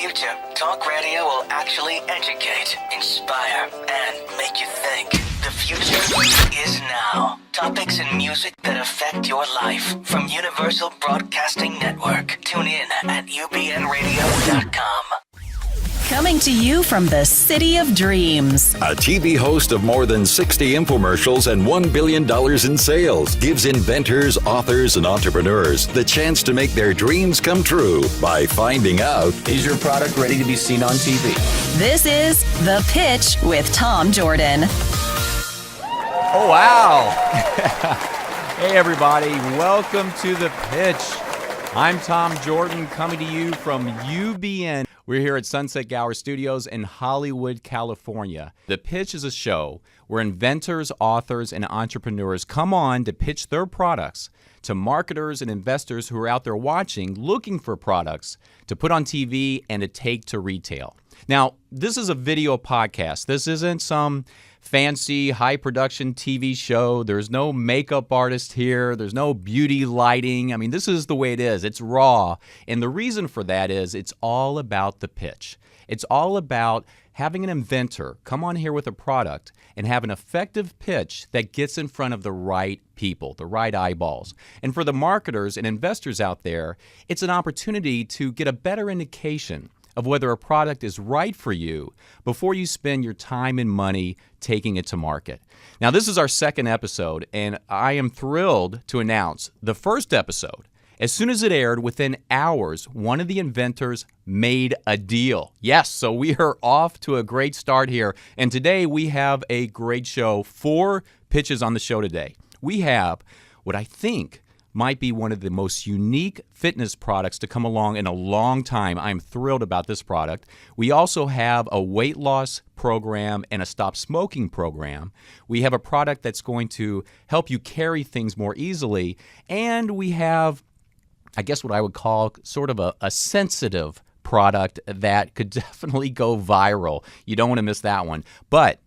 future, talk radio will actually educate, inspire, and make you think. The future is now. Topics and music that affect your life from Universal Broadcasting Network. Tune in at ubnradio.com. Coming to you from the City of Dreams. A TV host of more than 60 infomercials and $1 billion in sales gives inventors, authors, and entrepreneurs the chance to make their dreams come true by finding out, is your product ready to be seen on TV? This is The Pitch with Tom Jordan. Oh, wow. Hey, everybody. Welcome to The Pitch. I'm Tom Jordan, coming to you from UBN. We're here at Sunset Gower Studios in Hollywood, California. The Pitch is a show where inventors, authors, and entrepreneurs come on to pitch their products to marketers and investors who are out there watching, looking for products to put on TV and to take to retail. Now, this is a video podcast. This isn't some fancy, high-production TV show. There's no makeup artist here. There's no beauty lighting. I mean, this is the way it is. It's raw. And the reason for that is it's all about the pitch. It's all about having an inventor come on here with a product and have an effective pitch that gets in front of the right people, the right eyeballs. And for the marketers and investors out there, it's an opportunity to get a better indication of whether a product is right for you before you spend your time and money taking it to market. Now, this is our second episode, and I am thrilled to announce the first episode. As soon as it aired, within hours, one of the inventors made a deal. Yes, so we are off to a great start here, and today we have a great show. 4 pitches on the show today. We have what I think might be one of the most unique fitness products to come along in a long time. I'm thrilled about this product. We also have a weight loss program and a stop smoking program. We have a product that's going to help you carry things more easily. And we have, I guess what I would call sort of a sensitive product that could definitely go viral. You don't want to miss that one. But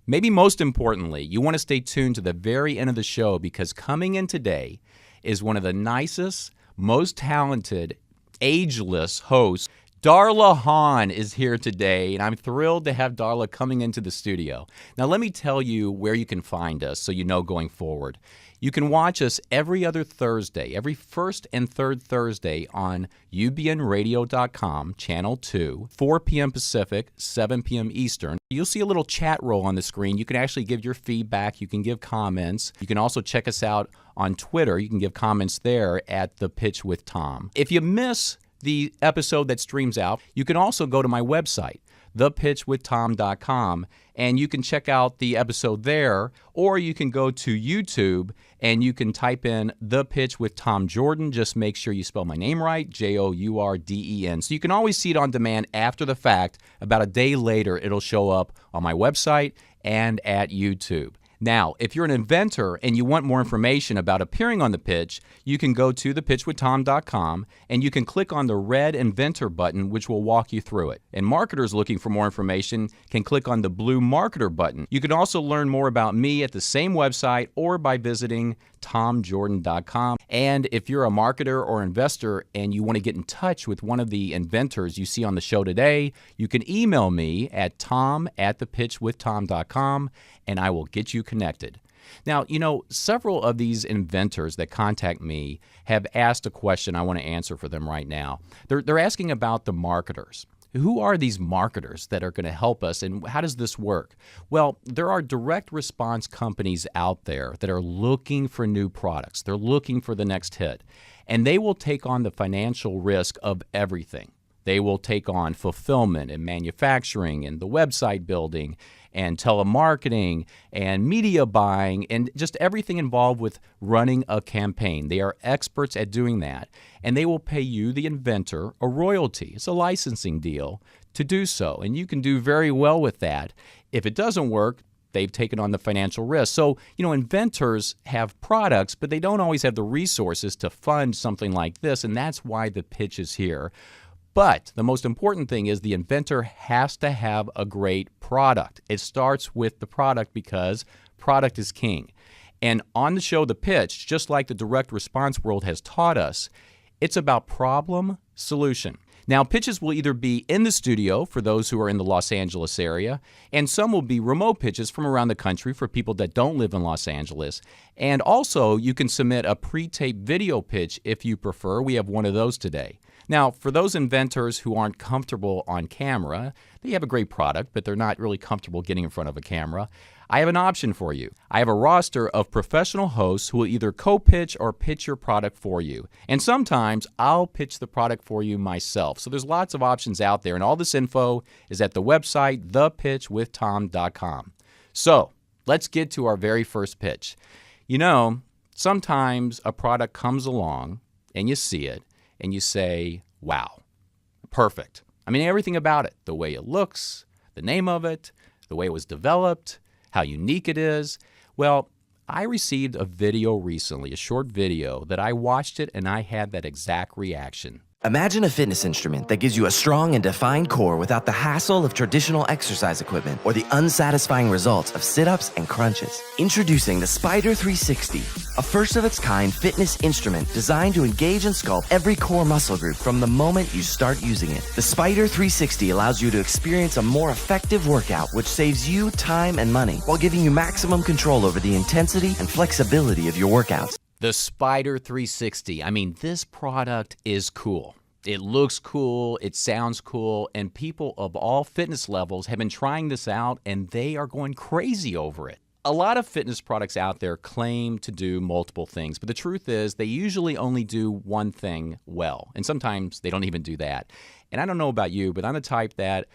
maybe most importantly, you want to stay tuned to the very end of the show, because coming in today is one of the nicest, most talented, ageless hosts. Darla Hahn is here today, and I'm thrilled to have Darla coming into the studio. Now, let me tell you where you can find us so you know going forward. You can watch us every other Thursday, every first and third Thursday on ubnradio.com, Channel 2, 4 p.m. Pacific, 7 p.m. Eastern. You'll see a little chat roll on the screen. You can actually give your feedback. You can give comments. You can also check us out on Twitter. You can give comments there at The Pitch with Tom. If you miss the episode that streams out, you can also go to my website, thepitchwithtom.com, and you can check out the episode there, or you can go to YouTube and you can type in The Pitch with Tom Jordan. Just make sure you spell my name right, Jourden. So you can always see it on demand after the fact. About a day later, it'll show up on my website and at YouTube. Now, if you're an inventor and you want more information about appearing on The Pitch, you can go to thepitchwithtom.com and you can click on the red inventor button, which will walk you through it. And marketers looking for more information can click on the blue marketer button. You can also learn more about me at the same website or by visiting tomjordan.com. And if you're a marketer or investor and you want to get in touch with one of the inventors you see on the show today, you can email me at tom@thepitchwithtom.com and I will get you connected. Now, you know, several of these inventors that contact me have asked a question I want to answer for them right now. They're asking about the marketers. Who are these marketers that are going to help us, and how does this work? Well, there are direct response companies out there that are looking for new products. They're looking for the next hit, and they will take on the financial risk of everything. They will take on fulfillment and manufacturing and the website building and telemarketing and media buying and just everything involved with running a campaign. They are experts at doing that, and they will pay you, the inventor, a royalty. It's a licensing deal to do so, and you can do very well with that. If it doesn't work, they've taken on the financial risk. So, you know, inventors have products, but they don't always have the resources to fund something like this, and that's why the pitch is here. But the most important thing is the inventor has to have a great product. It starts with the product because product is king. And on the show, The Pitch, just like the direct response world has taught us, it's about problem, solution. Now, pitches will either be in the studio for those who are in the Los Angeles area, and some will be remote pitches from around the country for people that don't live in Los Angeles. And also, you can submit a pre-taped video pitch if you prefer. We have one of those today. Now, for those inventors who aren't comfortable on camera, they have a great product, but they're not really comfortable getting in front of a camera. I have an option for you. I have a roster of professional hosts who will either co-pitch or pitch your product for you. And sometimes I'll pitch the product for you myself. So there's lots of options out there, and all this info is at the website, thepitchwithtom.com. So let's get to our very first pitch. You know, sometimes a product comes along and you see it and you say, wow, perfect. I mean, everything about it, the way it looks, the name of it, the way it was developed, how unique it is. Well, I received a video recently, a short video, that I watched it and I had that exact reaction. Imagine a fitness instrument that gives you a strong and defined core without the hassle of traditional exercise equipment or the unsatisfying results of sit-ups and crunches. Introducing the Spyder 360, a first-of-its-kind fitness instrument designed to engage and sculpt every core muscle group from the moment you start using it. The Spyder 360 allows you to experience a more effective workout, which saves you time and money while giving you maximum control over the intensity and flexibility of your workouts. The Spyder 360. I mean, this product is cool. It looks cool, it sounds cool, and people of all fitness levels have been trying this out, and they are going crazy over it. A lot of fitness products out there claim to do multiple things, but the truth is they usually only do one thing well, and sometimes they don't even do that. And I don't know about you, but I'm the type that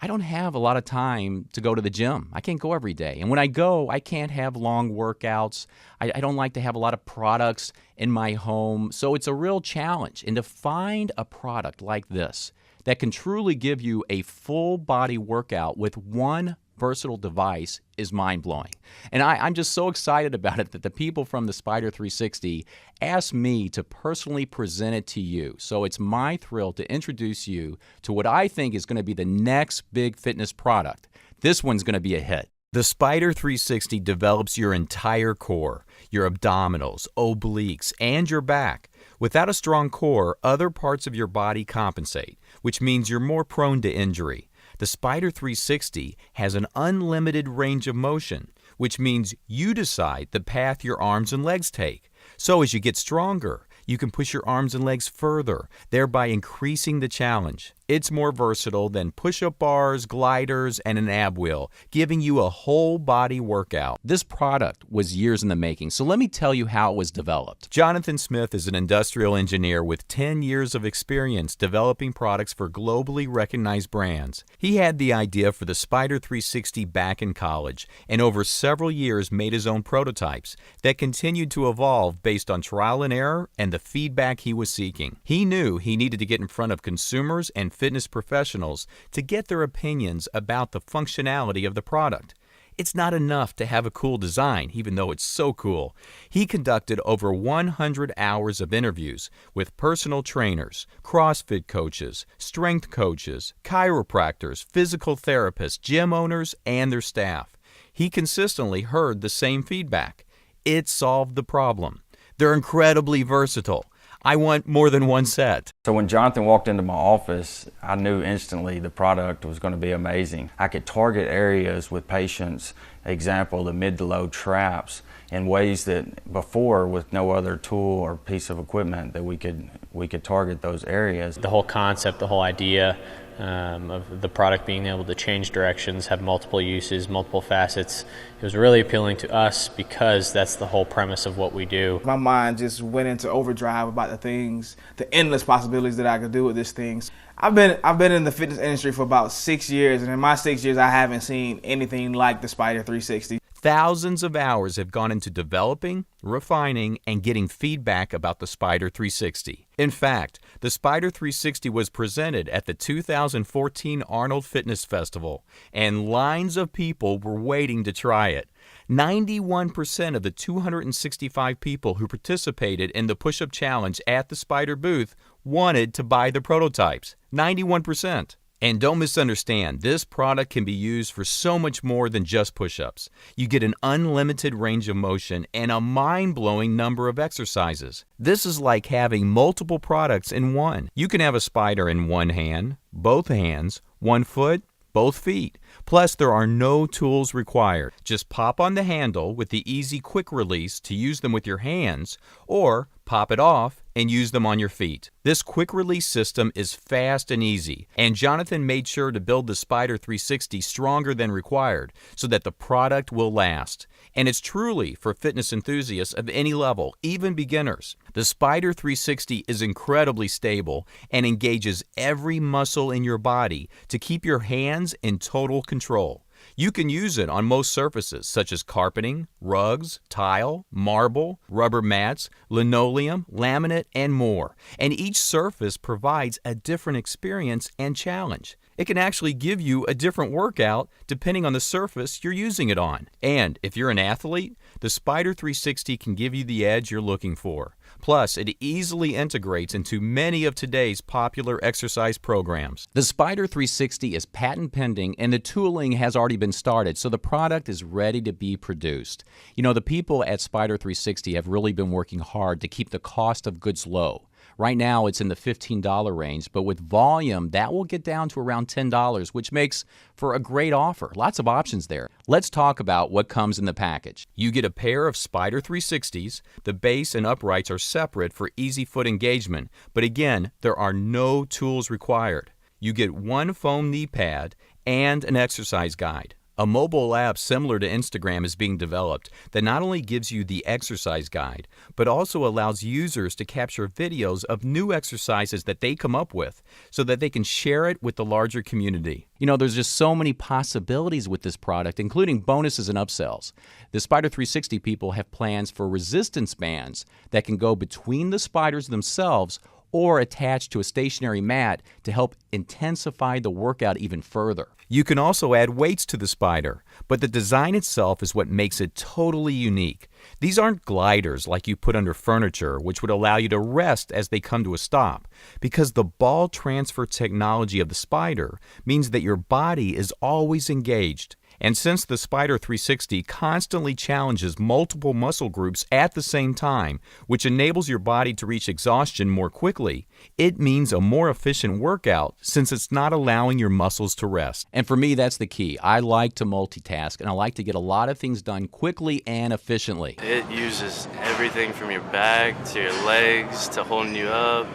I don't have a lot of time to go to the gym. I can't go every day. And when I go, I can't have long workouts. I don't like to have a lot of products in my home. So it's a real challenge. And to find a product like this that can truly give you a full body workout with one versatile device is mind-blowing. And I'm just so excited about it that the people from the Spyder 360 asked me to personally present it to you. So it's my thrill to introduce you to what I think is going to be the next big fitness product. This one's going to be a hit. The Spyder 360 develops your entire core, your abdominals, obliques, and your back. Without a strong core, other parts of your body compensate, which means you're more prone to injury. The Spyder 360 has an unlimited range of motion, which means you decide the path your arms and legs take. So as you get stronger, you can push your arms and legs further, thereby increasing the challenge. It's more versatile than push-up bars, gliders, and an ab wheel, giving you a whole body workout. This product was years in the making, so let me tell you how it was developed. Jonathan Smith is an industrial engineer with 10 years of experience developing products for globally recognized brands. He had the idea for the Spyder 360 back in college, and over several years made his own prototypes that continued to evolve based on trial and error and the feedback he was seeking. He knew he needed to get in front of consumers and fitness professionals to get their opinions about the functionality of the product. It's not enough to have a cool design, even though it's so cool. He conducted over 100 hours of interviews with personal trainers, CrossFit coaches, strength coaches, chiropractors, physical therapists, gym owners, and their staff. He consistently heard the same feedback. It solved the problem. They're incredibly versatile. I want more than one set. So when Jonathan walked into my office, I knew instantly the product was going to be amazing. I could target areas with patients, example, the mid to low traps, in ways that before, with no other tool or piece of equipment, that we could target those areas. The whole concept, the whole idea of the product being able to change directions, have multiple uses, multiple facets, it was really appealing to us because that's the whole premise of what we do. My mind just went into overdrive about the endless possibilities that I could do with this thing. I've been in the fitness industry for about 6 years, and in my 6 years I haven't seen anything like the Spyder 360. Thousands of hours have gone into developing, refining, and getting feedback about the Spyder 360. In fact, the Spyder 360 was presented at the 2014 Arnold Fitness Festival, and lines of people were waiting to try it. 91% of the 265 people who participated in the push-up challenge at the Spyder booth wanted to buy the prototypes. 91%. And don't misunderstand, this product can be used for so much more than just push-ups. You get an unlimited range of motion and a mind-blowing number of exercises. This is like having multiple products in one. You can have a Spyder in one hand, both hands, one foot, both feet. Plus, there are no tools required. Just pop on the handle with the easy quick release to use them with your hands, or pop it off and use them on your feet. This quick release system is fast and easy, and Jonathan made sure to build the Spyder 360 stronger than required so that the product will last. And it's truly for fitness enthusiasts of any level, even beginners. The Spyder 360 is incredibly stable and engages every muscle in your body to keep your hands in total control. You can use it on most surfaces such as carpeting, rugs, tile, marble, rubber mats, linoleum, laminate, and more. And each surface provides a different experience and challenge. It can actually give you a different workout depending on the surface you're using it on. And if you're an athlete, the Spyder 360 can give you the edge you're looking for. Plus, it easily integrates into many of today's popular exercise programs. The Spyder 360 is patent pending and the tooling has already been started, so the product is ready to be produced. You know, the people at Spyder 360 have really been working hard to keep the cost of goods low. Right now, it's in the $15 range, but with volume, that will get down to around $10, which makes for a great offer. Lots of options there. Let's talk about what comes in the package. You get a pair of Spyder 360s. The base and uprights are separate for easy foot engagement, but again, there are no tools required. You get one foam knee pad and an exercise guide. A mobile app similar to Instagram is being developed that not only gives you the exercise guide, but also allows users to capture videos of new exercises that they come up with so that they can share it with the larger community. You know, there's just so many possibilities with this product, including bonuses and upsells. The Spyder 360 people have plans for resistance bands that can go between the Spyders themselves or attached to a stationary mat to help intensify the workout even further. You can also add weights to the Spyder, but the design itself is what makes it totally unique. These aren't gliders like you put under furniture, which would allow you to rest as they come to a stop, because the ball transfer technology of the Spyder means that your body is always engaged. And since the Spyder 360 constantly challenges multiple muscle groups at the same time, which enables your body to reach exhaustion more quickly, it means a more efficient workout since it's not allowing your muscles to rest. And for me, that's the key. I like to multitask, and I like to get a lot of things done quickly and efficiently. It uses everything from your back to your legs to holding you up,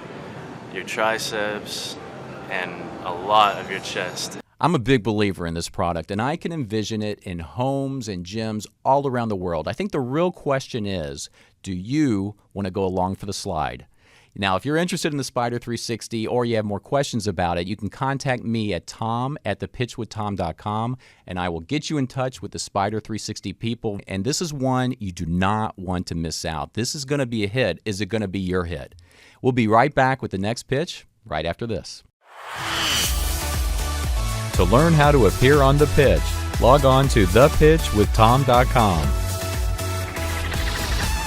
your triceps, and a lot of your chest. I'm a big believer in this product, and I can envision it in homes and gyms all around the world. I think the real question is, do you want to go along for the slide? Now, if you're interested in the Spyder 360 or you have more questions about it, you can contact me at tom@thepitchwithtom.com, and I will get you in touch with the Spyder 360 people. And this is one you do not want to miss out. This is going to be a hit. Is it going to be your hit? We'll be right back with the next pitch right after this. To learn how to appear on The Pitch, log on to thepitchwithtom.com.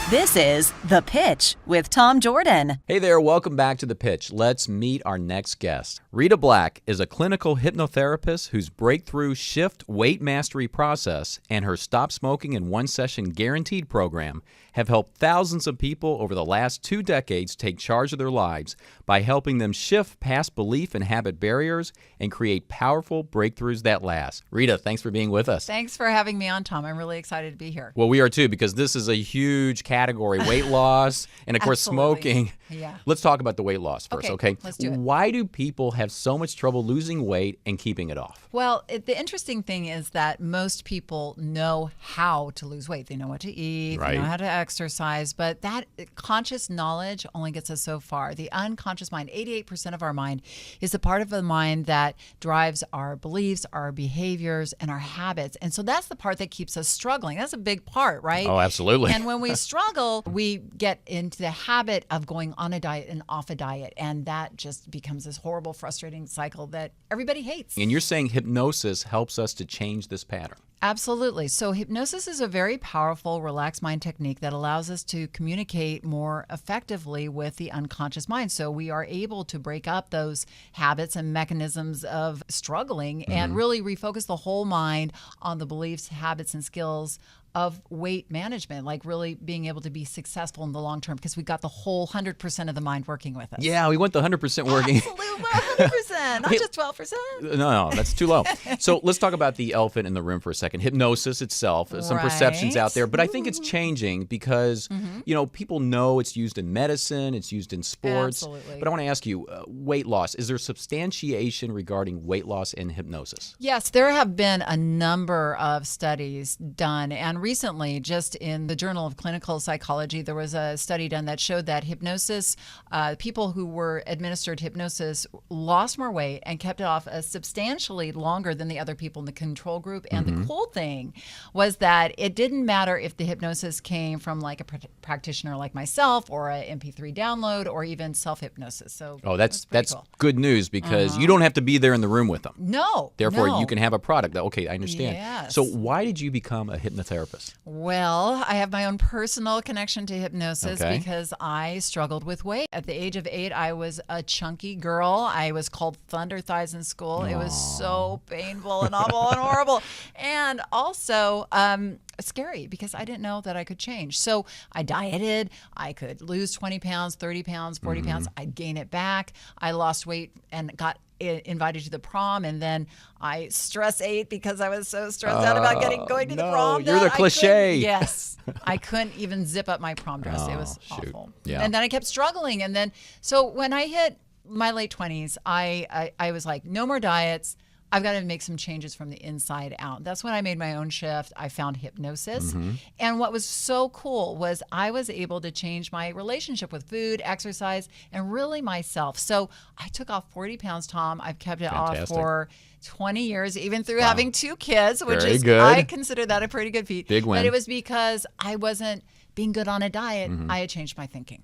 This is The Pitch with Tom Jordan. Hey there, welcome back to The Pitch. Let's meet our next guest. Rita Black is a clinical hypnotherapist whose breakthrough shift weight mastery process and her Stop Smoking in One Session Guaranteed program have helped thousands of people over the last 2 decades take charge of their lives by helping them shift past belief and habit barriers and create powerful breakthroughs that last. Rita, thanks for being with us. Thanks for having me on, Tom. I'm really excited to be here. Well, we are too, because this is a huge category, weight loss, and of course smoking. Yeah. Let's talk about the weight loss first, okay? Let's do it. Why do people have so much trouble losing weight and keeping it off? Well, the interesting thing is that most people know how to lose weight. They know what to eat, Right. they know how to exercise, but that conscious knowledge only gets us so far. The unconscious mind, 88% of our mind, is the part of the mind that drives our beliefs, our behaviors, and our habits. And so that's the part that keeps us struggling. That's a big part, right? Oh, absolutely. And when we struggle, we get into the habit of going on a diet and off a diet. And that just becomes this horrible, frustrating cycle that everybody hates. And you're saying hypnosis helps us to change this pattern. Absolutely. So hypnosis is a very powerful relaxed mind technique that allows us to communicate more effectively with the unconscious mind. So we are able to break up those habits and mechanisms of struggling and really refocus the whole mind on the beliefs, habits, and skills of weight management, like really being able to be successful in the long term, because we got the whole 100% of the mind working with us. Yeah, we want the 100% working. Absolutely, 100%, not just 12%. No, that's too low. So let's talk about the elephant in the room for a second. Hypnosis itself, some perceptions out there, but I think it's changing because, people know it's used in medicine, it's used in sports. Absolutely. But I want to ask you, weight loss, is there substantiation regarding weight loss in hypnosis? Yes, there have been a number of studies done, and recently, just in the Journal of Clinical Psychology, there was a study done that showed that hypnosis, people who were administered hypnosis lost more weight and kept it off substantially longer than the other people in the control group. And the cool thing was that it didn't matter if the hypnosis came from like a practitioner like myself or an MP3 download or even self-hypnosis. So that's cool. good news because you don't have to be there in the room with them. No. Therefore, no. you can have a product. Okay, I understand. Yes. So why did you become a hypnotherapist? Well, I have my own personal connection to hypnosis Okay. because I struggled with weight. At the age of 8, I was a chunky girl. I was called Thunder Thighs in school. It was so painful and awful and horrible. And also scary because I didn't know that I could change. So I dieted. I could lose 20 pounds, 30 pounds, 40 pounds. I'd gain it back. I lost weight and got invited to the prom, and then I stress ate because I was so stressed out about going to the prom. You're the cliche. Yes. I couldn't even zip up my prom dress. It was shoot. awful. Yeah. And then I kept struggling. And then, so when I hit my late 20s, I was like, no more diets. I've got to make some changes from the inside out. That's when I made my own shift. I found hypnosis. And what was so cool was I was able to change my relationship with food, exercise, and really myself. So I took off 40 pounds, Tom. I've kept it off for 20 years, even through having 2 kids, which Very is, good. I consider that a pretty good feat. Big win. But it was because I wasn't being good on a diet. I had changed my thinking.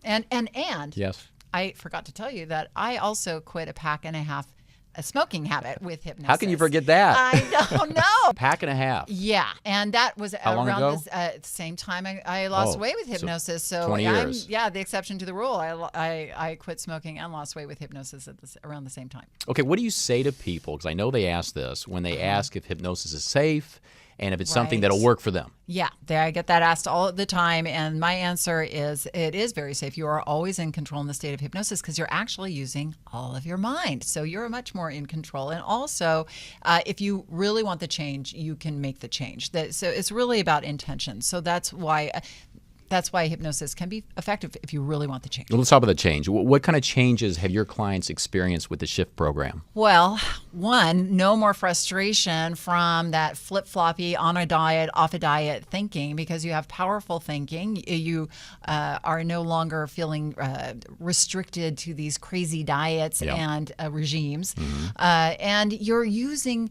And Yes. I forgot to tell you that I also quit a pack and a half a smoking habit with hypnosis. How can you forget that? I don't know. Pack and a half. Yeah, and that was How long ago? around the same time I lost weight with hypnosis. So 20 years. I'm the exception to the rule. I quit smoking and lost weight with hypnosis at around the same time. Okay, what do you say to people? Because I know they ask this when they ask if hypnosis is safe and if it's something that'll work for them. Yeah, I get that asked all the time, and my answer is it is very safe. You are always in control in the state of hypnosis because you're actually using all of your mind. So you're much more in control. And also, if you really want the change, you can make the change. So it's really about intention. So that's why hypnosis can be effective if you really want the change. Well, let's talk about the change. What kind of changes have your clients experienced with the shift program? Well, one, no more frustration from that flip-floppy on a diet, off a diet thinking because you have powerful thinking. You are no longer feeling restricted to these crazy diets and regimes. And you're using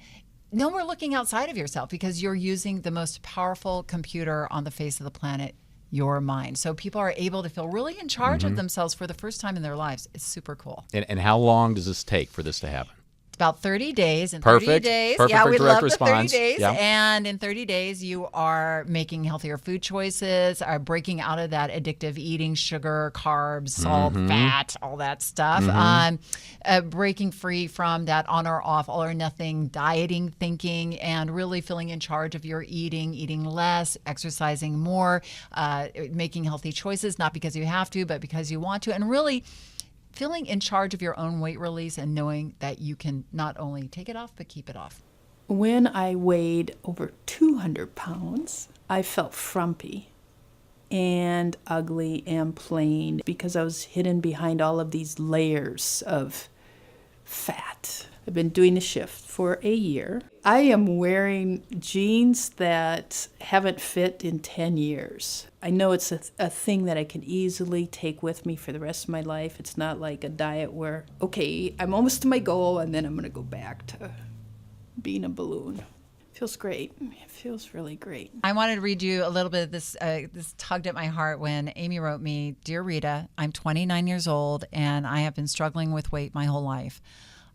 no more looking outside of yourself because you're using the most powerful computer on the face of the planet, your mind. So people are able to feel really in charge of themselves for the first time in their lives. It's super cool. And how long does this take for this to happen? About 30 days. In Perfect. 30 days, Perfect yeah, for we direct love response. the 30 days. Yeah. And in 30 days, you are making healthier food choices, are breaking out of that addictive eating, sugar, carbs, salt, fat, all that stuff. Breaking free from that on or off, all or nothing dieting thinking, and really feeling in charge of your eating less, exercising more, making healthy choices, not because you have to, but because you want to, and really feeling in charge of your own weight release and knowing that you can not only take it off, but keep it off. When I weighed over 200 pounds, I felt frumpy and ugly and plain because I was hidden behind all of these layers of fat. I've been doing the shift for a year. I am wearing jeans that haven't fit in 10 years. I know it's a thing that I can easily take with me for the rest of my life. It's not like a diet where, okay, I'm almost to my goal and then I'm going to go back to being a balloon. Feels great. It feels really great. I wanted to read you a little bit of this. This tugged at my heart when Amy wrote me, "Dear Rita, I'm 29 years old and I have been struggling with weight my whole life.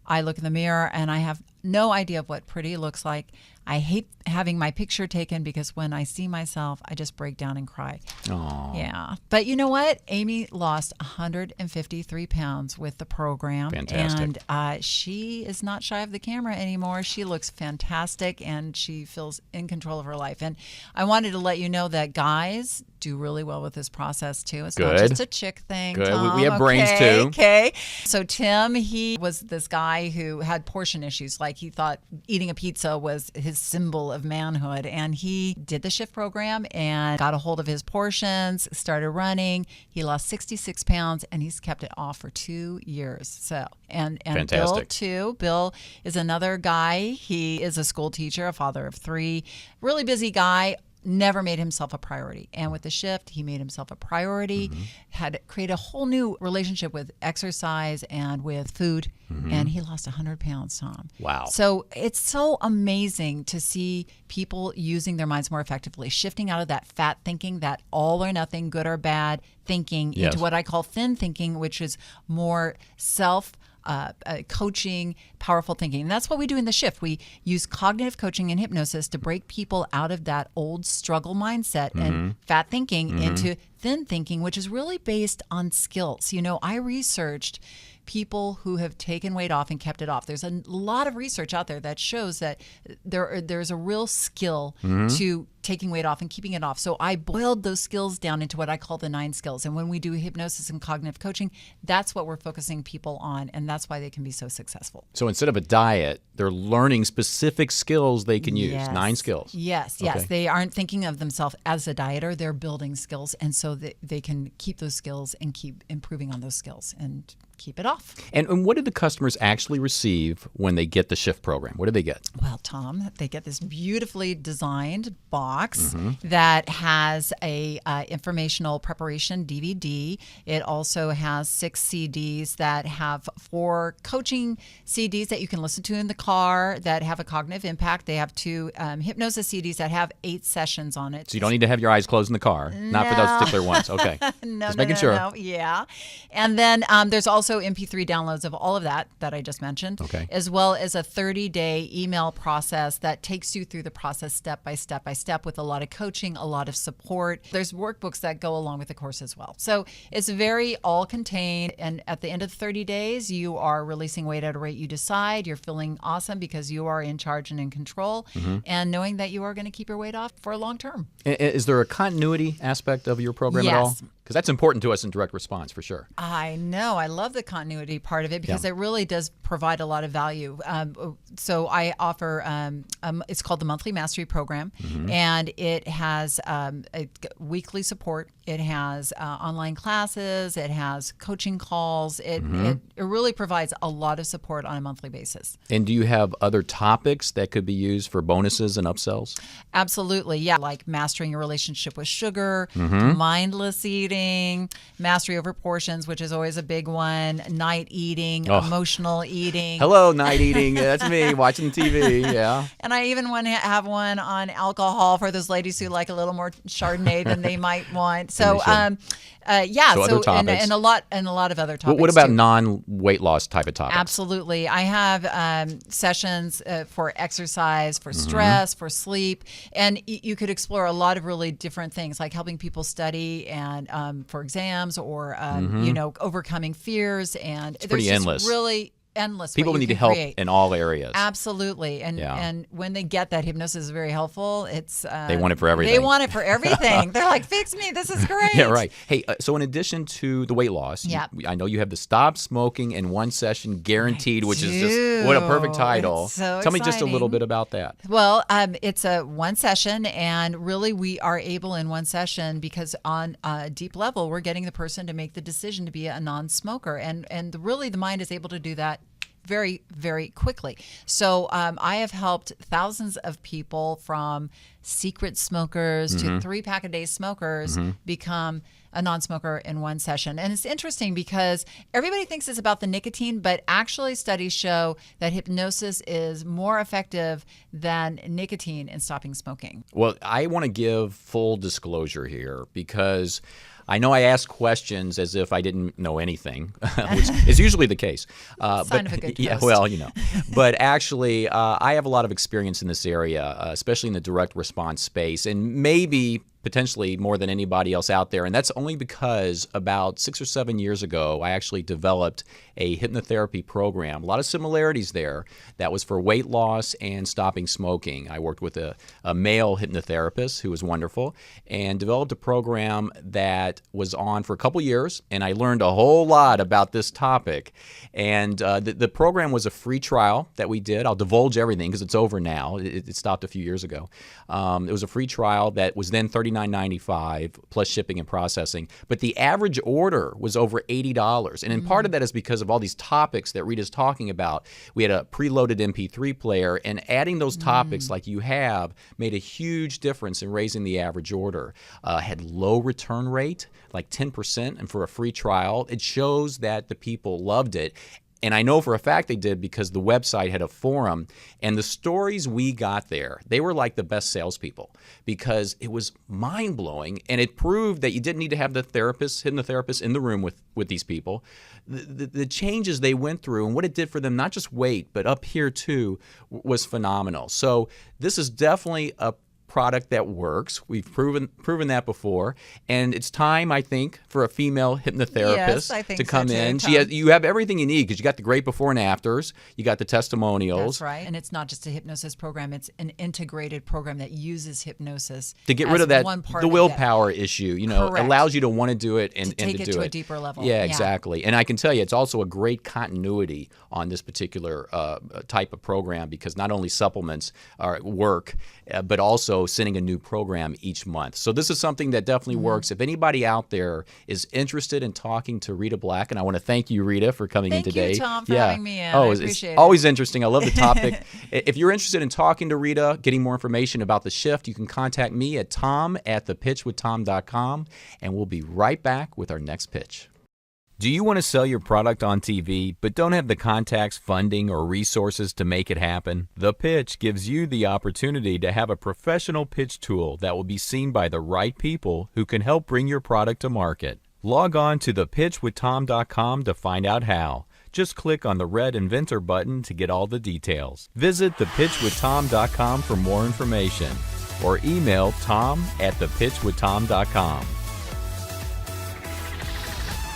I look in the mirror and I have no idea of what pretty looks like. I hate having my picture taken because when I see myself, I just break down and cry. Aww. Yeah. But you know what? Amy lost 153 pounds with the program. Fantastic. And she is not shy of the camera anymore. She looks fantastic and she feels in control of her life. And I wanted to let you know that guys do really well with this process too. It's not Good. just a chick thing. Good. Tom. We have brains too. Okay. So Tim, he was this guy who had portion issues. Like he thought eating a pizza was his symbol of manhood. And he did the shift program and got a hold of his portions, started running. He lost 66 pounds and he's kept it off for 2 years. So, and Bill Fantastic. too. Bill is another guy. He is a school teacher, a father of 3, really busy guy. Never made himself a priority. And with the shift, he made himself a priority, had created a whole new relationship with exercise and with food. And he lost 100 pounds, Tom. Wow. So it's so amazing to see people using their minds more effectively, shifting out of that fat thinking, that all or nothing, good or bad thinking, Yes. into what I call thin thinking, which is more coaching, powerful thinking. And that's what we do in the shift. We use cognitive coaching and hypnosis to break people out of that old struggle mindset and fat thinking into thin thinking, which is really based on skills. You know, I researched people who have taken weight off and kept it off. There's a lot of research out there that shows that there's a real skill to taking weight off and keeping it off. So I boiled those skills down into what I call the 9 skills. And when we do hypnosis and cognitive coaching, that's what we're focusing people on. And that's why they can be so successful. So instead of a diet, they're learning specific skills they can use. Yes. 9 skills. Yes. Okay. They aren't thinking of themselves as a dieter. They're building skills. And so they can keep those skills and keep improving on those skills and keep it off. And what did the customers actually receive when they get the shift program? What do they get? Well, Tom, they get this beautifully designed box that has a informational preparation DVD. It also has 6 CDs that have 4 coaching CDs that you can listen to in the car that have a cognitive impact. They have 2 hypnosis CDs that have 8 sessions on it. So you don't need to have your eyes closed in the car. Not for those particular ones. Okay. Just making sure. No. Yeah. And then there's also MP3 downloads of all of that I just mentioned, as well as a 30-day email process that takes you through the process step by step with a lot of coaching, a lot of support. There's workbooks that go along with the course as well. So it's very all contained. And at the end of the 30 days, you are releasing weight at a rate you decide. You're feeling awesome because you are in charge and in control and knowing that you are going to keep your weight off for a long term. Is there a continuity aspect of your program at all? Because that's important to us in direct response, for sure. I know. I love the continuity part of it because it really does provide a lot of value. So I offer, it's called the Monthly Mastery Program, and it has weekly support. It has online classes. It has coaching calls. It really provides a lot of support on a monthly basis. And do you have other topics that could be used for bonuses and upsells? Absolutely, yeah. Like mastering your relationship with sugar, mindless eating, mastery over portions, which is always a big one, night eating, emotional eating. Hello, night eating. That's me watching TV, yeah. And I even want to have one on alcohol for those ladies who like a little more Chardonnay than they might want. So, other topics. and a lot of other topics. What about too. non-weight loss type of topics? Absolutely. I have sessions for exercise, for stress, for sleep, and you could explore a lot of really different things, like helping people study and for exams, or overcoming fears. And it's pretty endless. Really endless. People need help in all areas. Absolutely. And when they get that hypnosis is very helpful, it's they want it for everything. They want it for everything. They're like, fix me. This is great. Yeah, right. Hey, so in addition to the weight loss, I know you have the Stop Smoking in 1 Session Guaranteed, which is just what a perfect title. It's so Tell me just a little bit about that. Well, it's a 1 session, and really we are able in 1 session because on a deep level, we're getting the person to make the decision to be a non-smoker. And really the mind is able to do that very, very quickly. So I have helped thousands of people from secret smokers to 3-pack-a-day smokers become a non-smoker in 1 session. And it's interesting because everybody thinks it's about the nicotine, but actually studies show that hypnosis is more effective than nicotine in stopping smoking. Well, I want to give full disclosure here because I know I ask questions as if I didn't know anything, which is usually the case. Sign of a good yeah, host. well, But actually, I have a lot of experience in this area, especially in the direct response space, and maybe potentially more than anybody else out there. And that's only because about 6 or 7 years ago, I actually developed a hypnotherapy program. A lot of similarities there. That was for weight loss and stopping smoking. I worked with a male hypnotherapist who was wonderful and developed a program that was on for a couple years. And I learned a whole lot about this topic. And the program was a free trial that we did. I'll divulge everything because it's over now. It stopped a few years ago. It was a free trial that was then $39.95 plus shipping and processing. But the average order was over $80. And in part of that is because of all these topics that Rita's talking about. We had a preloaded MP3 player, and adding those topics like you have made a huge difference in raising the average order. Had low return rate, like 10%, and for a free trial, it shows that the people loved it. And I know for a fact they did because the website had a forum, and the stories we got there, they were like the best salespeople because it was mind-blowing, and it proved that you didn't need to have the hypnotherapist in the room with these people. The changes they went through and what it did for them, not just weight, but up here too, was phenomenal. So this is definitely a product that works. We've proven that before, and it's time, I think, for a female hypnotherapist to come in. You have everything you need because you got the great before and afters, you got the testimonials. That's right, and it's not just a hypnosis program; it's an integrated program that uses hypnosis to get rid of that the willpower issue. Correct. Allows you to want to do it and to take to it do to it a deeper level. Yeah, exactly. And I can tell you, it's also a great continuity on this particular type of program because not only supplements work, but also sending a new program each month. So this is something that definitely works. If anybody out there is interested in talking to Rita Black, and I want to thank you, Rita, for coming in today. Thank you, Tom, for having me in. Oh, I appreciate it's always interesting. I love the topic. If you're interested in talking to Rita, getting more information about the shift, you can contact me at tom@thepitchwithtom.com, and we'll be right back with our next pitch. Do you want to sell your product on TV but don't have the contacts, funding, or resources to make it happen? The Pitch gives you the opportunity to have a professional pitch tool that will be seen by the right people who can help bring your product to market. Log on to thepitchwithtom.com to find out how. Just click on the red Inventor button to get all the details. Visit thepitchwithtom.com for more information or email tom@thepitchwithtom.com.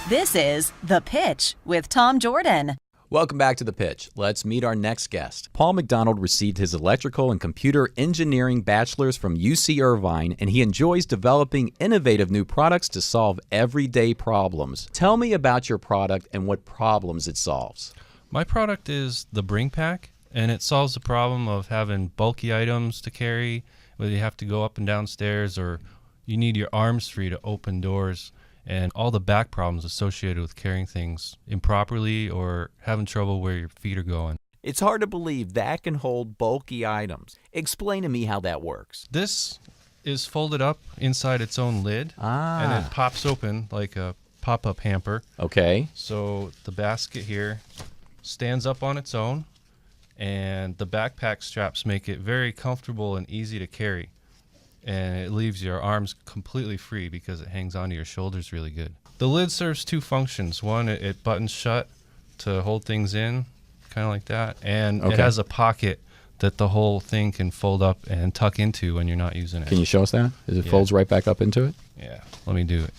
This is The Pitch with Tom Jordan. Welcome back to The Pitch. Let's meet our next guest. Paul McDonald received his electrical and computer engineering bachelor's from UC Irvine, and he enjoys developing innovative new products to solve everyday problems. Tell me about your product and what problems it solves. My product is the Bring Pack, and it solves the problem of having bulky items to carry, whether you have to go up and down stairs or you need your arms free to open doors, and all the back problems associated with carrying things improperly or having trouble where your feet are going. It's hard to believe that can hold bulky items. Explain to me how that works. This is folded up inside its own lid, and it pops open like a pop-up hamper. Okay. So the basket here stands up on its own, and the backpack straps make it very comfortable and easy to carry. And it leaves your arms completely free because it hangs onto your shoulders really good. The lid serves two functions. One, it buttons shut to hold things in, kind of like that. And it has a pocket that the whole thing can fold up and tuck into when you're not using it. Can you show us that? It folds right back up into it? Yeah, let me do it.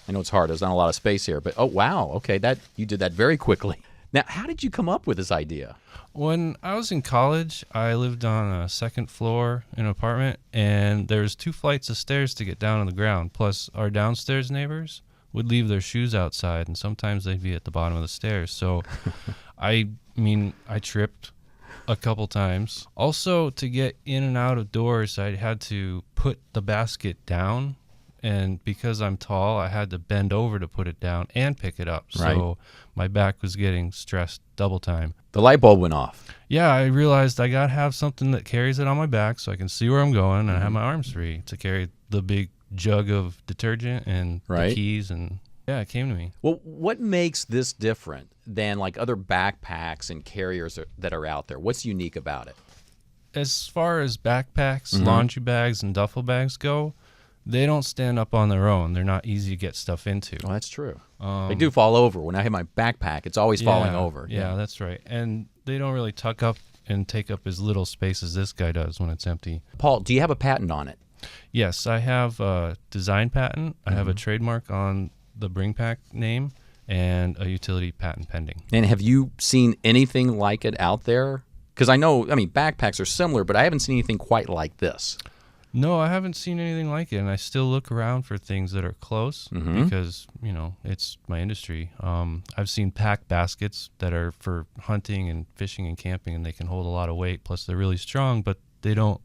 I know it's hard. There's not a lot of space here, but oh, wow. Okay, you did that very quickly. Now, how did you come up with this idea? When I was in college, I lived on a second floor in an apartment, and there's 2 flights of stairs to get down on the ground. Plus, our downstairs neighbors would leave their shoes outside, and sometimes they'd be at the bottom of the stairs. So, I tripped a couple times. Also, to get in and out of doors, I had to put the basket down. And because I'm tall, I had to bend over to put it down and pick it up. So my back was getting stressed double time. The light bulb went off. Yeah, I realized I got to have something that carries it on my back so I can see where I'm going and I have my arms free to carry the big jug of detergent and the keys. And yeah, it came to me. Well, what makes this different than like other backpacks and carriers that are out there? What's unique about it? As far as backpacks, laundry bags, and duffel bags go, they don't stand up on their own. They're not easy to get stuff into. Well, that's true. They do fall over. When I have my backpack, it's always falling over. Yeah, that's right. And they don't really tuck up and take up as little space as this guy does when it's empty. Paul, do you have a patent on it? Yes, I have a design patent. I have a trademark on the BringPack name and a utility patent pending. And have you seen anything like it out there? Because I know, backpacks are similar, but I haven't seen anything quite like this. No, I haven't seen anything like it, and I still look around for things that are close because, it's my industry. I've seen pack baskets that are for hunting and fishing and camping, and they can hold a lot of weight, plus they're really strong, but they don't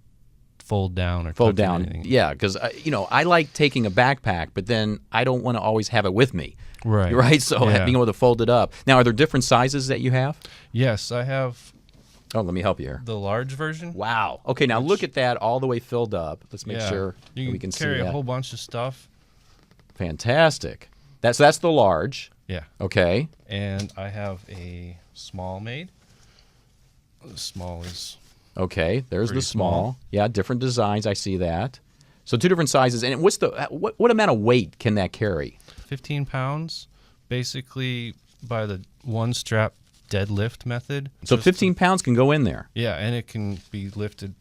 fold down or fold tuck down. anything. Yeah, because, I like taking a backpack, but then I don't want to always have it with me. Right. Right? So Yeah. being able to fold it up. Now, are there different sizes that you have? Yes, I have. Oh, let me help you here. The large version. Wow. Okay, now look at that all the way filled up. Let's make sure you that we can carry see that. a whole bunch of stuff. Fantastic. That's the large. Yeah. Okay. And I have a small made. The small is okay. There's the pretty small. Yeah, different designs. I see that. So two different sizes. And what's the what amount of weight can that carry? 15 pounds, basically by the one strap deadlift method. So 15 pounds can go in there. Yeah, and it can be lifted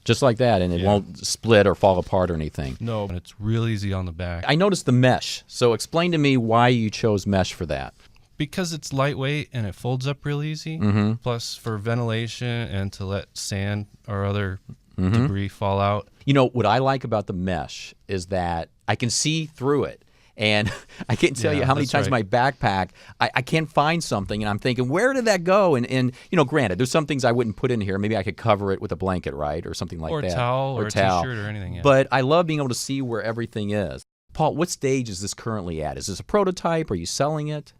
just like that, and it won't split or fall apart or anything. No, and it's real easy on the back. I noticed the mesh. So explain to me why you chose mesh for that. Because it's lightweight and it folds up real easy. Plus for ventilation and to let sand or other debris fall out. What I like about the mesh is that I can see through it. And I can't tell you how many times my backpack, I can't find something, and I'm thinking, where did that go? And granted, there's some things I wouldn't put in here. Maybe I could cover it with a blanket, right, or something like or that. Towel, or a T-shirt or anything. Yeah. But I love being able to see where everything is. Paul, what stage is this currently at? Is this a prototype? Are you selling it?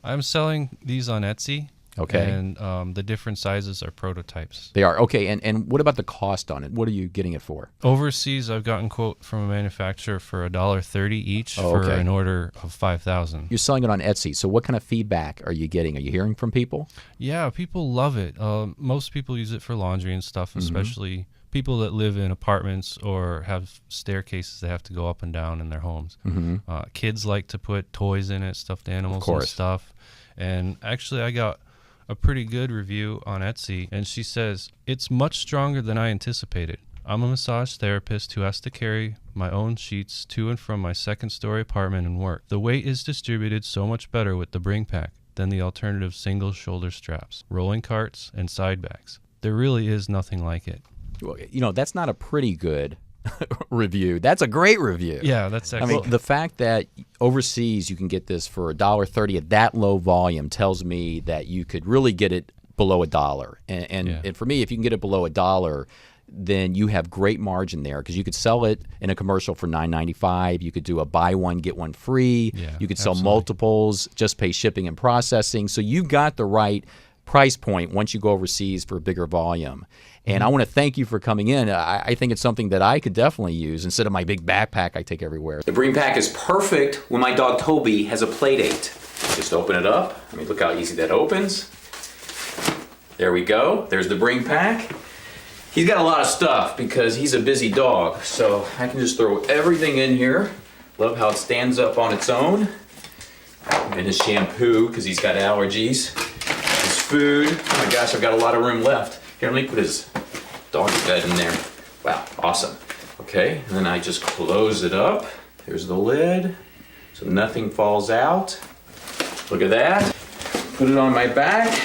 I'm selling these on Etsy. Okay. And the different sizes are prototypes. They are. Okay. And what about the cost on it? What are you getting it for? Overseas, I've gotten quote from a manufacturer for $1.30 each for an order of 5,000. You're selling it on Etsy. So what kind of feedback are you getting? Are you hearing from people? Yeah, people love it. Most people use it for laundry and stuff, especially people that live in apartments or have staircases they have to go up and down in their homes. Kids like to put toys in it, stuffed animals and stuff. And actually, I got a pretty good review on Etsy, and she says, it's much stronger than I anticipated. I'm a massage therapist who has to carry my own sheets to and from my second-story apartment and work. The weight is distributed so much better with the BringPack than the alternative single shoulder straps, rolling carts, and side bags. There really is nothing like it. Well, that's not a pretty good review. That's a great review. Yeah, that's excellent. the fact that overseas you can get this for $1.30 at that low volume tells me that you could really get it below $1. And for me, if you can get it below $1, then you have great margin there because you could sell it in a commercial for $9.95. You could do a buy one get one free. You could sell multiples, just pay shipping and processing. So you got the right price point once you go overseas for a bigger volume. And I want to thank you for coming in. I think it's something that I could definitely use instead of my big backpack I take everywhere. The BringPack is perfect when my dog Toby has a play date. Just open it up. I mean, look how easy that opens. There we go. There's the BringPack. He's got a lot of stuff because he's a busy dog, so I can just throw everything in here. Love how it stands up on its own. And his shampoo because he's got allergies. His food. Oh my gosh, I've got a lot of room left. Here, let me put his doggy bed in there. Wow, awesome. Okay, and then I just close it up. There's the lid, so nothing falls out. Look at that. Put it on my back,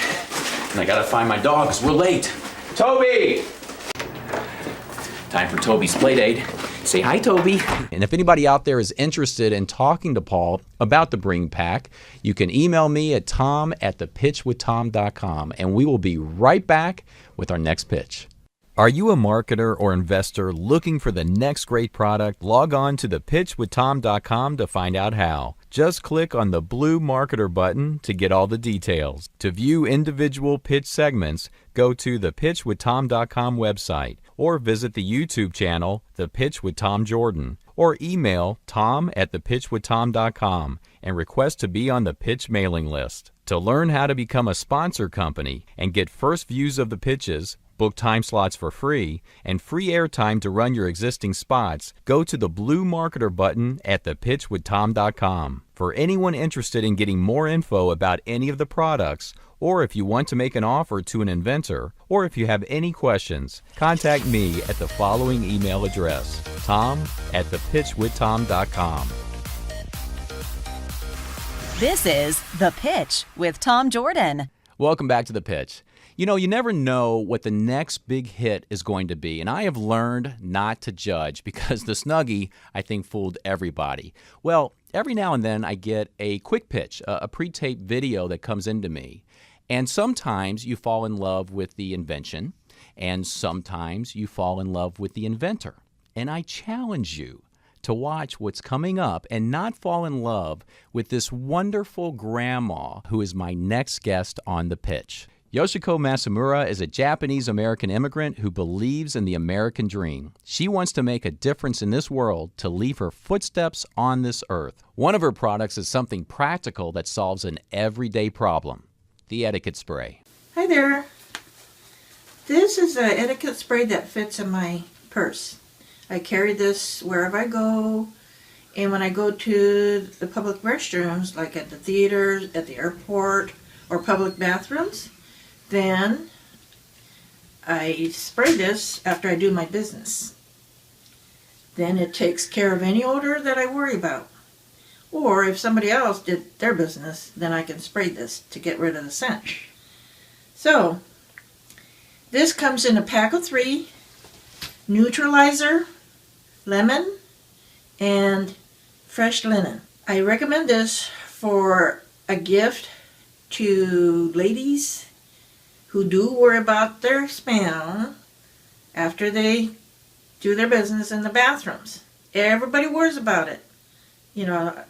and I gotta find my dog because we're late. Toby! Time for Toby's play date. Say hi, Toby. And if anybody out there is interested in talking to Paul about the BringPack, you can email me at tom@thepitchwithtom.com, and we will be right back with our next pitch. Are you a marketer or investor looking for the next great product? Log on to thepitchwithtom.com to find out how. Just click on the blue marketer button to get all the details. To view individual pitch segments, go to the pitchwithtom.com website or visit the YouTube channel, The Pitch with Tom Jordan, or email tom@thepitchwithtom.com and request to be on the pitch mailing list. To learn how to become a sponsor company and get first views of the pitches, book time slots for free, and free airtime to run your existing spots, go to the blue marketer button at thepitchwithtom.com. For anyone interested in getting more info about any of the products, or if you want to make an offer to an inventor, or if you have any questions, contact me at the following email address, tom@thepitchwithtom.com. This is The Pitch with Tom Jordan. Welcome back to The Pitch. You know, you never know what the next big hit is going to be, and I have learned not to judge because the Snuggie, I think, fooled everybody. Well, every now and then I get a quick pitch, a pre-taped video that comes into me, and sometimes you fall in love with the invention, and sometimes you fall in love with the inventor. And I challenge you to watch what's coming up and not fall in love with this wonderful grandma who is my next guest on The Pitch. Yoshiko Masamura is a Japanese-American immigrant who believes in the American dream. She wants to make a difference in this world to leave her footsteps on this earth. One of her products is something practical that solves an everyday problem, the Etiquette spray. Hi there. This is an Etiquette spray that fits in my purse. I carry this wherever I go, and when I go to the public restrooms, like at the theaters, at the airport, or public bathrooms, then I spray this after I do my business. Then it takes care of any odor that I worry about. Or if somebody else did their business, then I can spray this to get rid of the scent. So, this comes in a pack of 3, neutralizer, lemon, and fresh linen. I recommend this for a gift to ladies who do worry about their smell after they do their business in the bathrooms. Everybody worries about it. You know,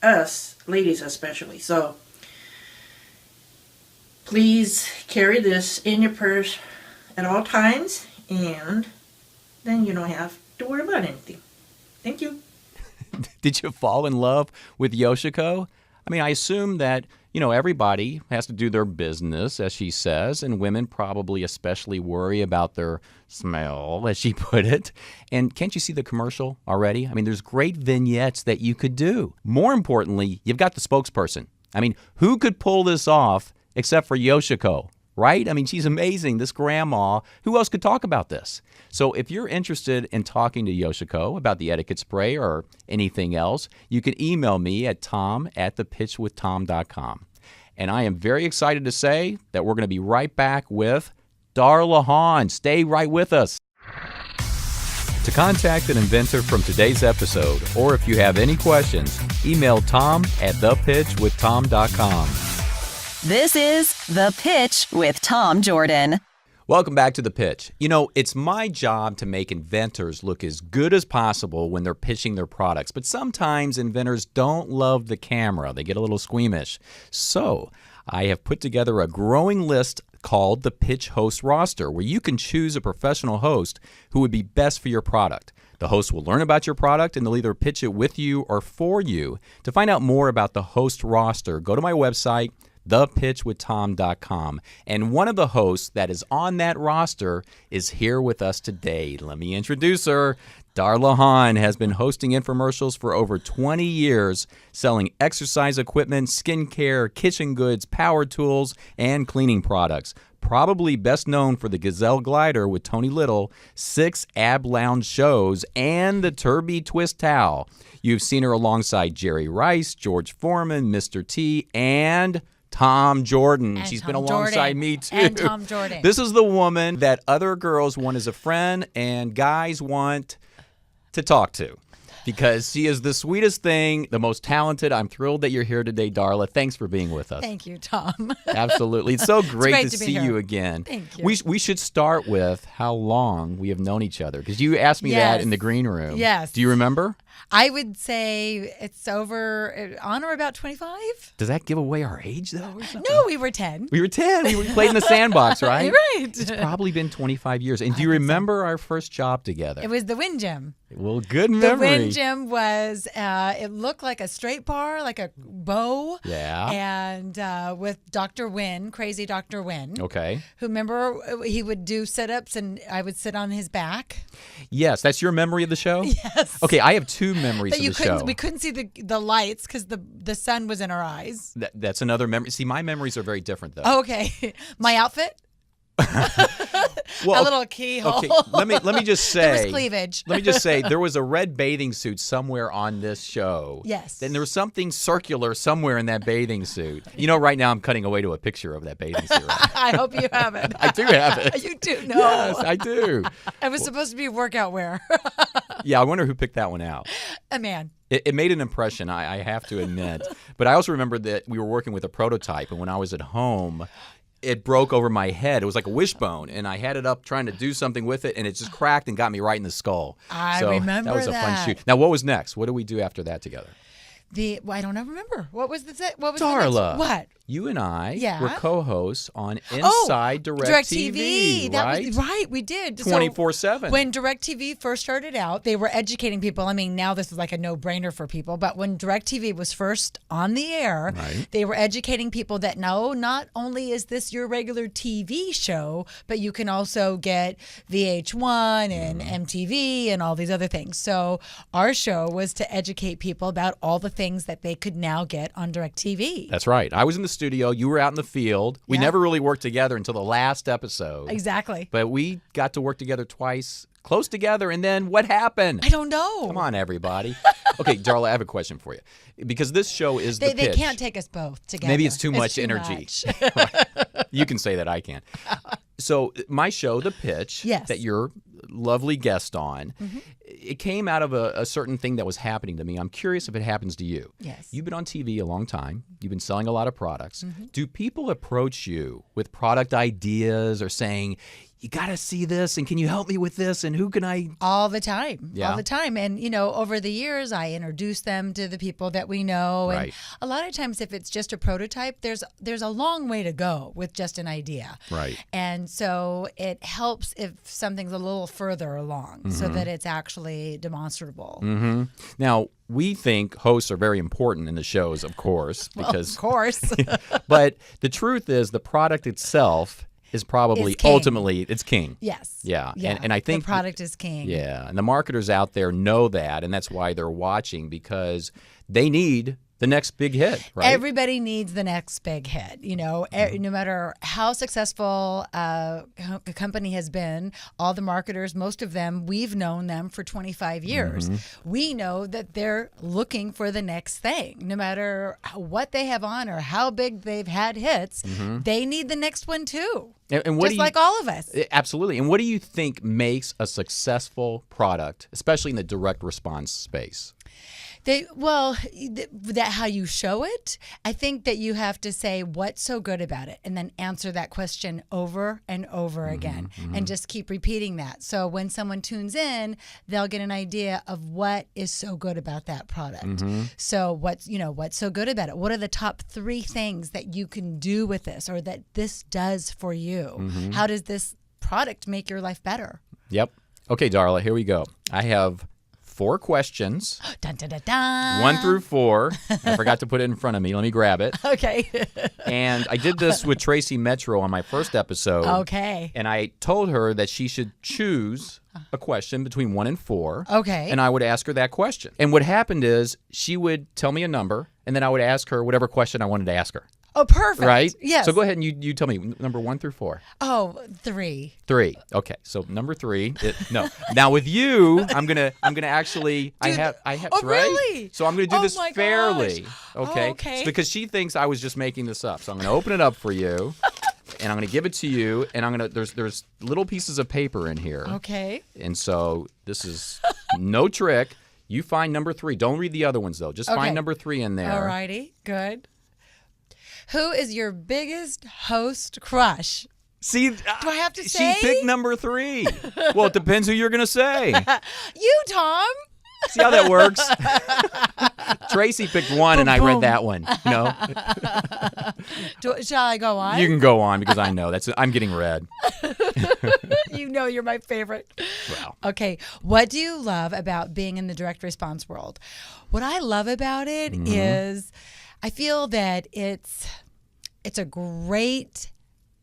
us, ladies especially. So, please carry this in your purse at all times, and then you don't have to worry about anything. Thank you. Did you fall in love with Yoshiko? I mean, I assume that, you know, everybody has to do their business, as she says, and women probably especially worry about their smell, as she put it. And can't you see the commercial already? I mean, there's great vignettes that you could do. More importantly, you've got the spokesperson. I mean, who could pull this off except for Yoshiko? Right? I mean, she's amazing, this grandma. Who else could talk about this? So if you're interested in talking to Yoshiko about the Etiquette spray or anything else, you can email me at tom@thepitchwithtom.com. And I am very excited to say that we're going to be right back with Darla Hahn. Stay right with us. To contact an inventor from today's episode, or if you have any questions, email tom@thepitchwithtom.com. This is The Pitch with Tom Jordan. Welcome back to The Pitch. You know, it's my job to make inventors look as good as possible when they're pitching their products, but sometimes inventors don't love the camera. They get a little squeamish. So I have put together a growing list called the Pitch Host Roster, where you can choose a professional host who would be best for your product. The host will learn about your product and they'll either pitch it with you or for you. To find out more about the host roster, go to my website, thepitchwithtom.com. And one of the hosts that is on that roster is here with us today. Let me introduce her. Darla Hahn has been hosting infomercials for over 20 years, selling exercise equipment, skincare, kitchen goods, power tools, and cleaning products. Probably best known for the Gazelle Glider with Tony Little, 6 Ab Lounge shows, and the Turby Twist Towel. You've seen her alongside Jerry Rice, George Foreman, Mr. T, and Tom Jordan. And She's Tom been alongside Jordan. me too. And Tom Jordan. This is the woman that other girls want as a friend and guys want to talk to because she is the sweetest thing, the most talented. I'm thrilled that you're here today, Darla. Thanks for being with us. Thank you, Tom. Absolutely. It's so great to be see here. you again. Thank you. We should start with how long we have known each other because you asked me that in the green room. Yes. Do you remember? I would say it's over on or about 25. Does that give away our age, though? Or something? No, we were 10. We were 10. We played in the sandbox, right? Right. It's probably been 25 years. And do you remember our first job together? It was the Wind Gym. Well, good The memory. Wind Gym was, it looked like a straight bar, like a bow. Yeah. And with Dr. Wynn, crazy Dr. Wynn. Okay. Who, remember, he would do sit-ups and I would sit on his back. Yes, that's your memory of the show? Yes. Okay, I have two memories That of the show. we couldn't see the lights because the sun was in our eyes. That's another memory. See, my memories are very different, though. Oh, okay. My outfit? Well, a little keyhole. Okay, let me just say. There was cleavage. Let me just say, there was a red bathing suit somewhere on this show. Yes. And there was something circular somewhere in that bathing suit. You know, right now I'm cutting away to a picture of that bathing suit. Right? I hope you have it. I do have it. You do know. Yes, I do. It was supposed to be workout wear. Yeah, I wonder who picked that one out. A man. It made an impression, I have to admit. But I also remember that we were working with a prototype, and when I was at home, it broke over my head. It was like a wishbone, and I had it up trying to do something with it, and it just cracked and got me right in the skull. I remember that was a fun shoot. Now, what was next? What did we do after that together? I don't remember. What was what was Darla, the next? What? You and I Yeah. were co-hosts on Inside DirecTV, right? Right, we did. 24/7. When DirecTV first started out, they were educating people. I mean, now this is like a no-brainer for people, but when DirecTV was first on the air, they were educating people that no, not only is this your regular TV show, but you can also get VH1 and MTV and all these other things. So our show was to educate people about all the things that they could now get on DirecTV. That's right. I was in the studio. You were out in the field. We never really worked together until the last episode. Exactly. But we got to work together twice, close together, and then what happened? I don't know. Come on, everybody. Okay, Darla, I have a question for you. Because this show is the pitch. They can't take us both together. Maybe it's too much energy. You can say that, I can't. So my show, The Pitch, that you're lovely guest on, it came out of a certain thing that was happening to me. I'm curious if it happens to you. Yes. You've been on TV a long time. You've been selling a lot of products. Do people approach you with product ideas or saying, you got to see this, and can you help me with this, and who can I? All the time. Yeah. All the time. And, you know, over the years, I introduce them to the people that we know. And a lot of times, if it's just a prototype, there's a long way to go with just an idea. Right. And so it helps if something's a little further along so that it's actually demonstrable. Now, we think hosts are very important in the shows, of course. Because, of course. But the truth is the product itself is probably ultimately it's king. Yes. Yeah. And I think the product is king. Yeah. And the marketers out there know that, and that's why they're watching, because they need the next big hit, right? Everybody needs the next big hit. You know, no matter how successful a company has been, all the marketers, most of them, we've known them for 25 years. We know that they're looking for the next thing. No matter what they have on or how big they've had hits, they need the next one too. And what just like all of us. Absolutely. And what do you think makes a successful product, especially in the direct response space? That how you show it, I think that you have to say what's so good about it and then answer that question over and over again and just keep repeating that. So when someone tunes in, they'll get an idea of what is so good about that product. So what's so good about it? What are the top 3 things that you can do with this or that this does for you? How does this product make your life better? Yep. Okay, Darla, here we go. I have 4 questions. Dun, dun, dun, dun. 1 through 4. I forgot to put it in front of me. Let me grab it. Okay. And I did this with Tracy Metro on my first episode. Okay. And I told her that she should choose a question between 1 and 4. Okay. And I would ask her that question. And what happened is she would tell me a number, and then I would ask her whatever question I wanted to ask her. Oh, perfect. Right? Yes. So go ahead and you tell me number 1 through 4. Oh, 3. 3. Okay. So number 3. No. Now with you, I'm gonna actually. I have. Oh, right? really? So I'm gonna do this my fairly. gosh. Okay. Oh, okay. It's because she thinks I was just making this up. So I'm gonna open it up for you, and I'm gonna give it to you, and I'm gonna. There's little pieces of paper in here. Okay. And so this is no trick. You find number 3. Don't read the other ones though. Just find number 3 in there. All righty. Good. Who is your biggest host crush? See, do I have to say? She picked number 3. Well, it depends who you're going to say. You, Tom. See how that works? Tracy picked one, and I read that one. You know. Shall I go on? You can go on because I know I'm getting red. You know you're my favorite. Wow. Okay. What do you love about being in the direct response world? What I love about it is I feel that it's a great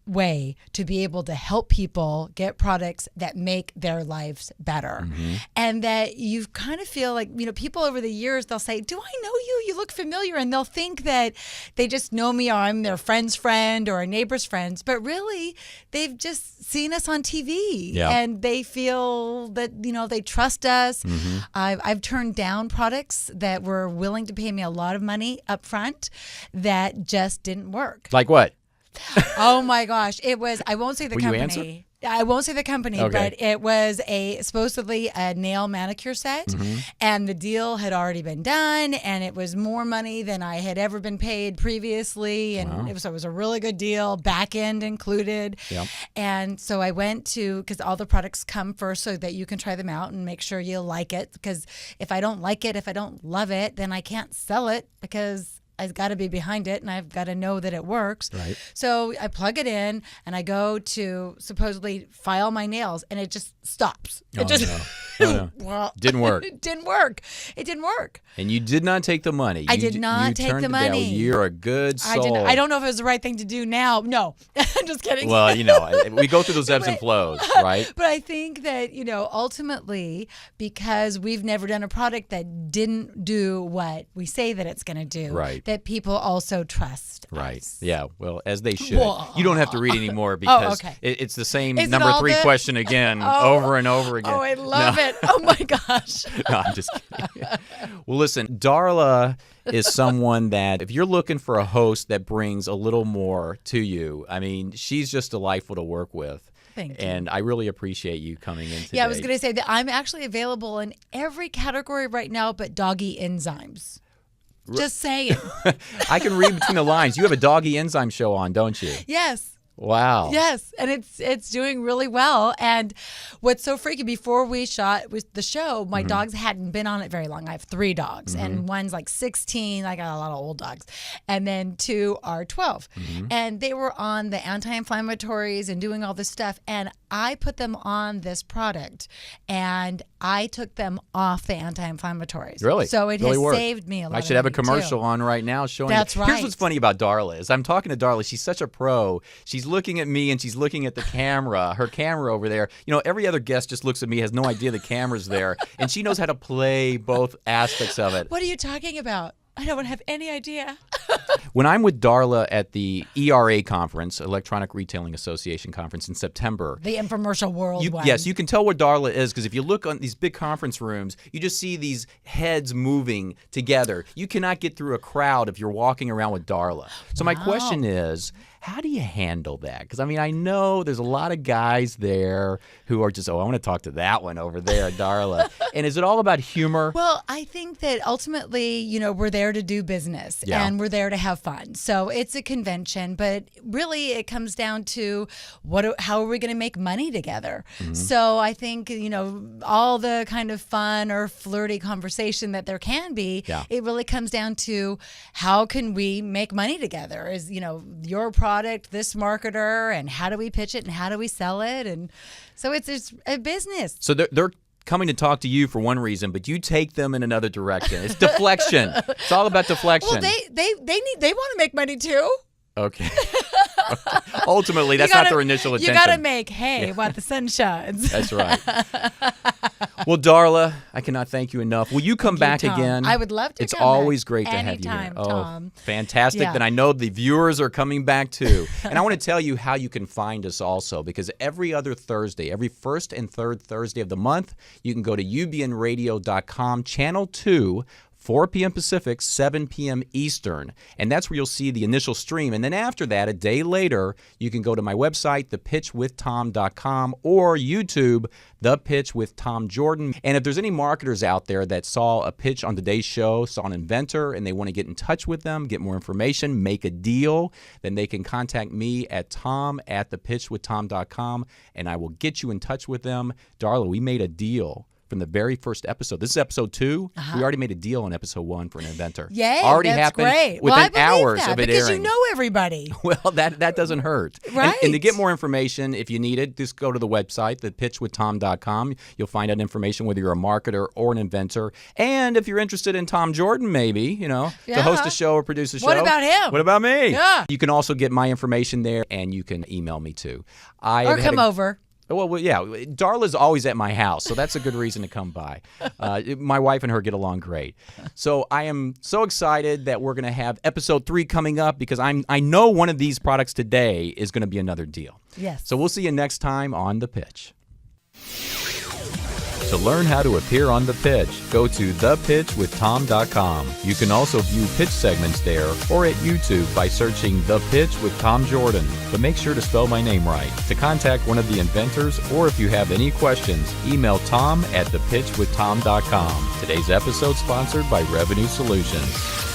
way to be able to help people get products that make their lives better. And that you kind of feel like, people over the years, they'll say, do I know you? You look familiar. And they'll think that they just know me or I'm their friend's friend or a neighbor's friends. But really, they've just seen us on TV and they feel that, they trust us. I've turned down products that were willing to pay me a lot of money up front that just didn't work. Like what? Oh my gosh. It was, I won't say the Will you answer? company. I won't say the company, but it was supposedly a nail manicure set, and the deal had already been done, and it was more money than I had ever been paid previously, and it was a really good deal, back end included. And so I went because all the products come first so that you can try them out and make sure you like it, because if I don't like it, if I don't love it, then I can't sell it because I've got to be behind it and I've got to know that it works. Right. So I plug it in and I go to supposedly file my nails and it just stops. It just well, didn't work. It didn't work. It didn't work. And you did not take the money. I did not take the money. You're a good soul. I don't know if it was the right thing to do now. No, I'm just kidding. Well, we go through those ebbs and flows, right? But I think that, ultimately, because we've never done a product that didn't do what we say that it's going to do, right, that people also trust us. Yeah, well, as they should. You don't have to read anymore because it's the same number 3 question again over and over again. Oh, I love it. Oh, my gosh. No, I'm just kidding. Well, listen, Darla is someone that if you're looking for a host that brings a little more to you, I mean, she's just delightful to work with. Thank you. And I really appreciate you coming in today. Yeah, I was going to say that I'm actually available in every category right now but doggy enzymes. Just saying. I can read between the lines. You have a doggy enzyme show on, don't you? Yes. Wow. Yes, and it's doing really well. And what's so freaky, before we shot with the show, my dogs hadn't been on it very long. I have 3 dogs, and one's like 16. I got a lot of old dogs. And then 2 are 12. And they were on the anti-inflammatories and doing all this stuff. And I put them on this product, and I took them off the anti-inflammatories. Really? So it really has worked. saved me a lot. I should have a commercial too. on right now showing. That's right. Here's what's funny about Darla is I'm talking to Darla. She's such a pro. She's looking at me and she's looking at the camera, her camera over there. Every other guest just looks at me, has no idea the camera's there, and she knows how to play both aspects of it. What are you talking about? I don't have any idea. When I'm with Darla at the ERA conference, Electronic Retailing Association conference in September. The infomercial world one. Yes, you can tell where Darla is because if you look on these big conference rooms, you just see these heads moving together. You cannot get through a crowd if you're walking around with Darla. So my question is, how do you handle that? Because, I know there's a lot of guys there who are just, I want to talk to that one over there, Darla. And is it all about humor? Well, I think that ultimately, we're there to do business and we're there to have fun. So it's a convention, but really it comes down to how are we going to make money together? So I think, all the kind of fun or flirty conversation that there can be, it really comes down to how can we make money together? Is, your product, this marketer, and how do we pitch it and how do we sell it? And so it's a business. So they're coming to talk to you for one reason, but you take them in another direction. It's deflection. It's all about deflection. Well, they want to make money too. Okay. Ultimately, that's not their initial intention. You got to make hay while the sun shines. That's right. Well, Darla, I cannot thank you enough. Will you come back Tom. again? I would love to. It's always great to have you here. Anytime, Tom. Fantastic. Yeah. Then I know the viewers are coming back too. And I want to tell you how you can find us also, because every other Thursday, every first and third Thursday of the month, you can go to ubnradio.com, channel 2, 4 p.m. Pacific, 7 p.m. Eastern. And that's where you'll see the initial stream. And then after that, a day later, you can go to my website, thepitchwithtom.com, or YouTube, The Pitch with Tom Jordan. And if there's any marketers out there that saw a pitch on today's show, saw an inventor, and they want to get in touch with them, get more information, make a deal, then they can contact me at tom@thepitchwithtom.com, and I will get you in touch with them. Darla, we made a deal from the very first episode. This is episode 2. We already made a deal on episode 1 for an inventor. Yay, already that's happened great. within I believe hours that of it because airing. you know everybody. Well, that doesn't hurt. Right. And to get more information, if you need it, just go to the website, thepitchwithtom.com. You'll find out information whether you're a marketer or an inventor. And if you're interested in Tom Jordan, maybe, to host a show or produce a show. What about him? What about me? Yeah. You can also get my information there, and you can email me too. Or come over. Well, yeah. Darla's always at my house, so that's a good reason to come by. My wife and her get along great. So I am so excited that we're going to have episode 3 coming up because I know one of these products today is going to be another deal. Yes. So we'll see you next time on The Pitch. To learn how to appear on The Pitch, go to thepitchwithtom.com. You can also view pitch segments there or at YouTube by searching The Pitch with Tom Jordan. But make sure to spell my name right. To contact one of the inventors or if you have any questions, email Tom at thepitchwithtom.com. Today's episode sponsored by Revenue Solutions.